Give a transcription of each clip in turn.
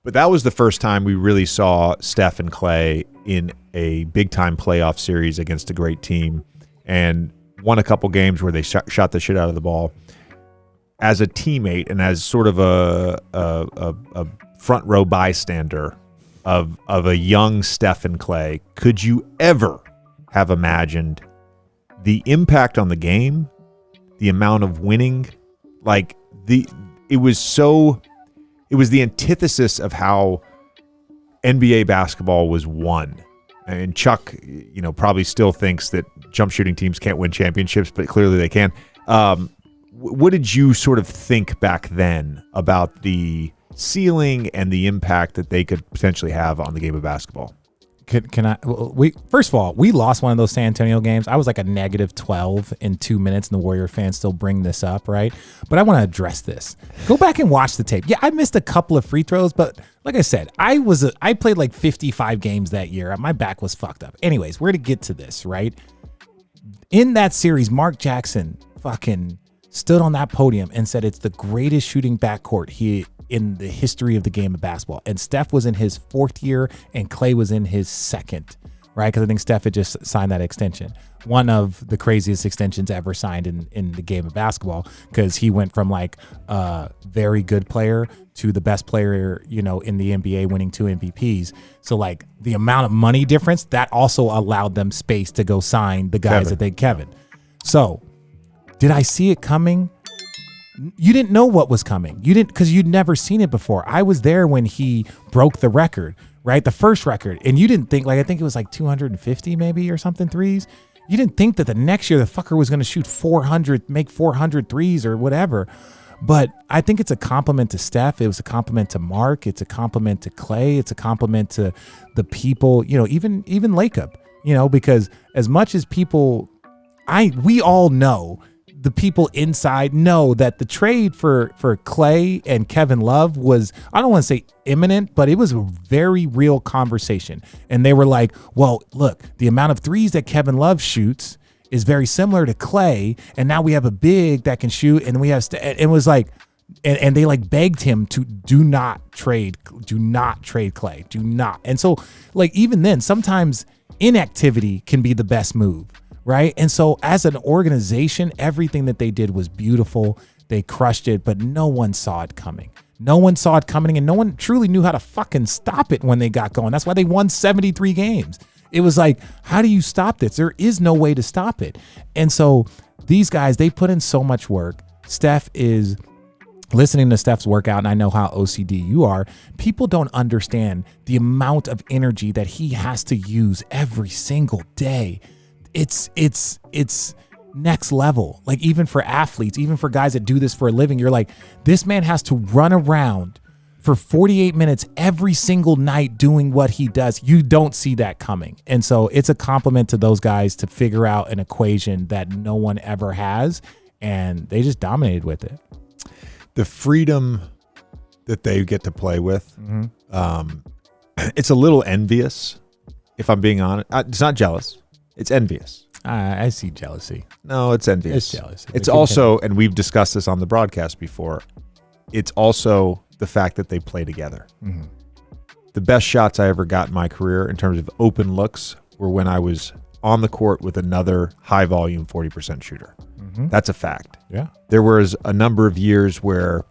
But that was the first time we really saw Steph and Klay in a big-time playoff series against a great team and won a couple games where they shot the shit out of the ball. As a teammate and as sort of a front row bystander of a young Steph and Klay, could you ever have imagined the impact on the game, the amount of winning? Like it was the antithesis of how NBA basketball was won. And Chuck, probably still thinks that jump shooting teams can't win championships, but clearly they can. What did you sort of think back then about the ceiling and the impact that they could potentially have on the game of basketball? First of all, we lost one of those San Antonio games. I was like a -12 in 2 minutes, and the Warrior fans still bring this up, right? But I want to address this. Go back and watch the tape. Yeah, I missed a couple of free throws, but like I said, I played like 55 games that year. My back was fucked up. Anyways, we're to get to this, right? In that series, Mark Jackson fucking stood on that podium and said it's the greatest shooting backcourt in the history of the game of basketball. And Steph was in his 4th year and Klay was in his 2nd, right? Because I think Steph had just signed that extension. One of the craziest extensions ever signed in the game of basketball, because he went from like a very good player to the best player, in the NBA, winning 2 MVPs. So like the amount of money difference, that also allowed them space to go sign the guys Kevin. So did I see it coming? You didn't know what was coming. You didn't, because you'd never seen it before. I was there when he broke the record, right? The first record. And you didn't think, I think it was like 250 maybe or something threes. You didn't think that the next year the fucker was going to shoot 400, make 400 threes or whatever. But I think it's a compliment to Steph. It was a compliment to Mark. It's a compliment to Klay. It's a compliment to the people, even Lacob, because as much as people, we all know, the people inside know that the trade for Klay and Kevin Love was, I don't want to say imminent, but it was a very real conversation. And they were like, well, look, the amount of threes that Kevin Love shoots is very similar to Klay. And now we have a big that can shoot. And we have, it was like, and they like begged him to do not trade Klay, do not. And so like, even then, sometimes inactivity can be the best move. Right. And so as an organization, everything that they did was beautiful. They crushed it, but no one saw it coming. No one saw it coming, and no one truly knew how to fucking stop it when they got going. That's why they won 73 games. It was like, how do you stop this? There is no way to stop it. And so these guys, they put in so much work. Steph is listening to Steph's workout, and I know how OCD you are. People don't understand the amount of energy that he has to use every single day. It's next level. Like, even for athletes, even for guys that do this for a living, you're like, this man has to run around for 48 minutes every single night doing what he does. You don't see that coming. And so it's a compliment to those guys to figure out an equation that no one ever has. And they just dominated with it. The freedom that they get to play with, it's a little envious, if I'm being honest. It's not jealous. It's envious. I see jealousy. No, it's envious. It's jealousy. It's also, and we've discussed this on the broadcast before, it's also the fact that they play together. Mm-hmm. The best shots I ever got in my career in terms of open looks were when I was on the court with another high volume 40% shooter. Mm-hmm. That's a fact. Yeah. There was a number of years where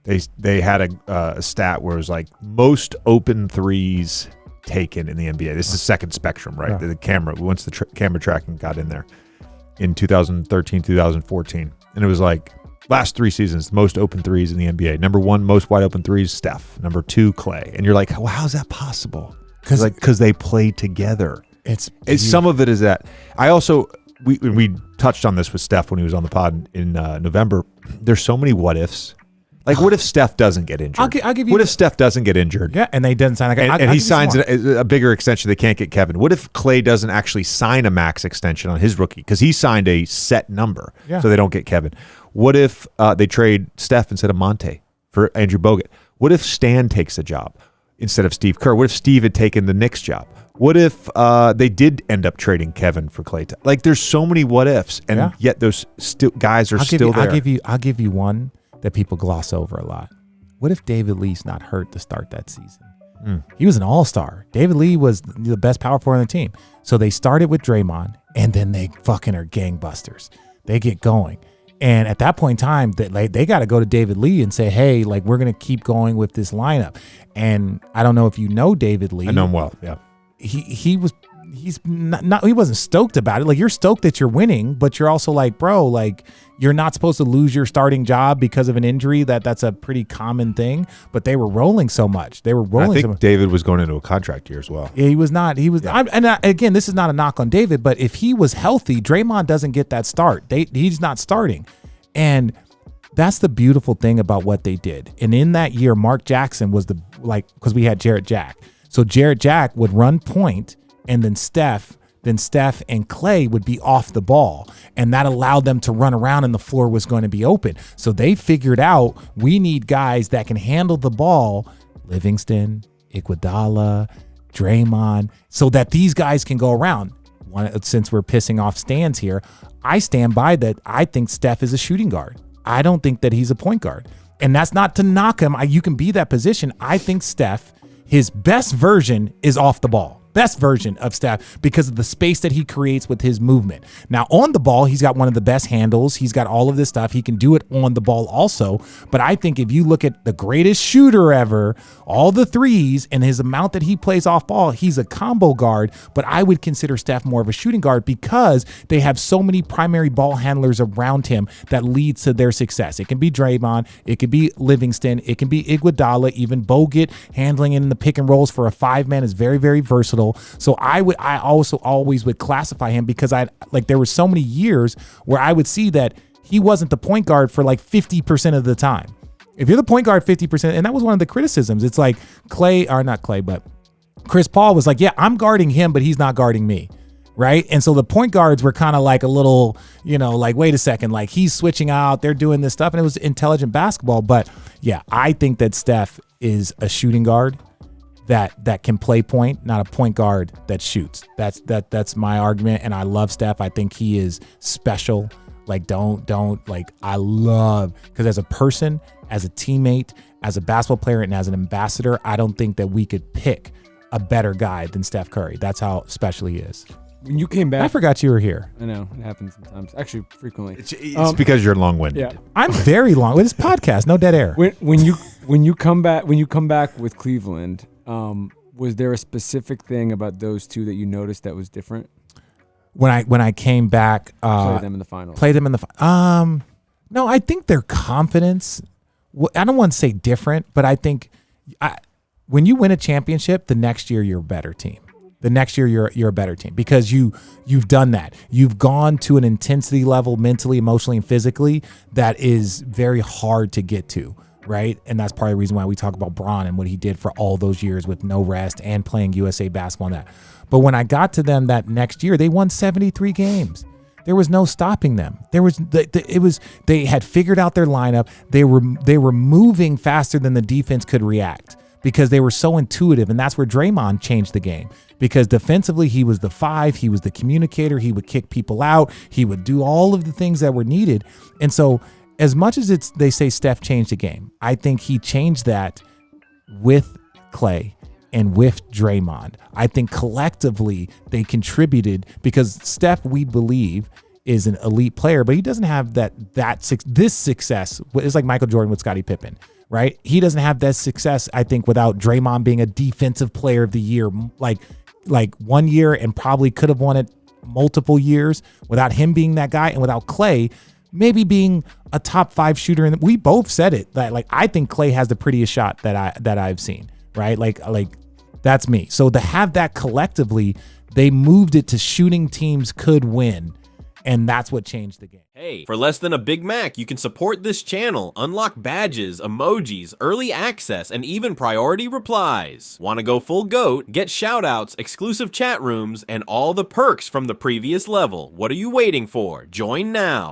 they had a stat where it was like most open threes taken in the NBA. This is second spectrum, right? Yeah. The camera, once the camera tracking got in there in 2013, 2014. And it was like last 3 seasons, the most open threes in the NBA. Number 1, most wide open threes, Steph. Number 2, Klay. And you're like, well, how's that possible? Because they play together. It's some of it is that. I also, we touched on this with Steph when he was on the pod in November. There's so many what ifs. Like, what if Steph doesn't get injured? I'll give you. What if Steph doesn't get injured? Yeah, and they didn't sign. And he signs a bigger extension. They can't get Kevin. What if Klay doesn't actually sign a max extension on his rookie? Because he signed a set number, so they don't get Kevin. What if they trade Steph instead of Monte for Andrew Bogut? What if Stan takes a job instead of Steve Kerr? What if Steve had taken the Knicks job? What if they did end up trading Kevin for Klay? Like, there's so many what ifs, and yet those guys are still there. I'll give you one that people gloss over a lot. what if David Lee's not hurt to start that season? He was an all-star. David Lee was the best power forward on the team. So they started with Draymond, and then they fucking are gangbusters. They get going. And at that point in time, they got to go to David Lee and say, hey, like, we're going to keep going with this lineup. And I don't know if you know David Lee. I know him well, yeah. He wasn't stoked about it. Like, you're stoked that you're winning, but you're also like, bro, like, you're not supposed to lose your starting job because of an injury. That's a pretty common thing. But they were rolling so much. I think David was going into a contract year as well. Yeah, he was not. He was. Yeah. Again, this is not a knock on David, but if he was healthy, Draymond doesn't get that start. He's not starting, and that's the beautiful thing about what they did. And in that year, Mark Jackson was because we had Jarrett Jack. So Jarrett Jack would run point, and then Steph and Klay would be off the ball, and that allowed them to run around and the floor was going to be open. So they figured out we need guys that can handle the ball, Livingston, Iguodala, Draymond, so that these guys can go around. Since we're pissing off stands here, I stand by that. I think Steph is a shooting guard. I don't think that he's a point guard. And that's not to knock him. You can be that position. I think Steph, his best version is off the ball. Best version of Steph because of the space that he creates with his movement. Now on the ball, he's got one of the best handles. He's got all of this stuff. He can do it on the ball also. But I think if you look at the greatest shooter ever, all the threes and his amount that he plays off ball, he's a combo guard. But I would consider Steph more of a shooting guard because they have so many primary ball handlers around him that leads to their success. It can be Draymond, it can be Livingston, it can be Iguodala, even Bogut handling it in the pick and rolls for a 5-man is very, very versatile. So I also always would classify him because there were so many years where I would see that he wasn't the point guard for like 50% of the time. If you're the point guard 50%, and that was one of the criticisms, it's like Chris Paul was like, yeah, I'm guarding him, but he's not guarding me. Right. And so the point guards were kind of like a little, like, wait a second, like he's switching out, they're doing this stuff. And it was intelligent basketball. But yeah, I think that Steph is a shooting guard that can play point, not a point guard that shoots. That's my argument. And I love Steph. I think he is special. Like, I love, because as a person, as a teammate, as a basketball player, and as an ambassador, I don't think that we could pick a better guy than Steph Curry. That's how special he is. When you came back, I forgot you were here. I know it happens sometimes. Actually, frequently. It's because you're long-winded. Yeah. I'm very long. With this podcast, no dead air. When you come back with Cleveland, was there a specific thing about those two that you noticed that was different? When I came back, Played them in the finals. No, I think their confidence. I don't want to say different, but I think when you win a championship, the next year you're a better team. The next year you're a better team because you've done that. You've gone to an intensity level mentally, emotionally, and physically that is very hard to get to, right? And that's part of the reason why we talk about Bron and what he did for all those years with no rest and playing USA basketball and that. But when I got to them that next year, they won 73 games. There was no stopping them. They had figured out their lineup. They were moving faster than the defense could react, because they were so intuitive, and that's where Draymond changed the game. Because defensively, he was the 5, he was the communicator, he would kick people out, he would do all of the things that were needed. And so as much as they say Steph changed the game, I think he changed that with Klay and with Draymond. I think collectively they contributed, because Steph, we believe, is an elite player, but he doesn't have this success. It's like Michael Jordan with Scottie Pippen. Right? He doesn't have that success, I think, without Draymond being a defensive player of the year, like 1 year, and probably could have won it multiple years without him being that guy, and without Klay maybe being a top 5 shooter. And we both said it, that I think Klay has the prettiest shot that I've seen. Right? Like that's me. So to have that collectively, they moved it to shooting teams could win. And that's what changed the game. Hey, for less than a Big Mac, you can support this channel, unlock badges, emojis, early access, and even priority replies. Want to go full GOAT? Get shoutouts, exclusive chat rooms, and all the perks from the previous level. What are you waiting for? Join now.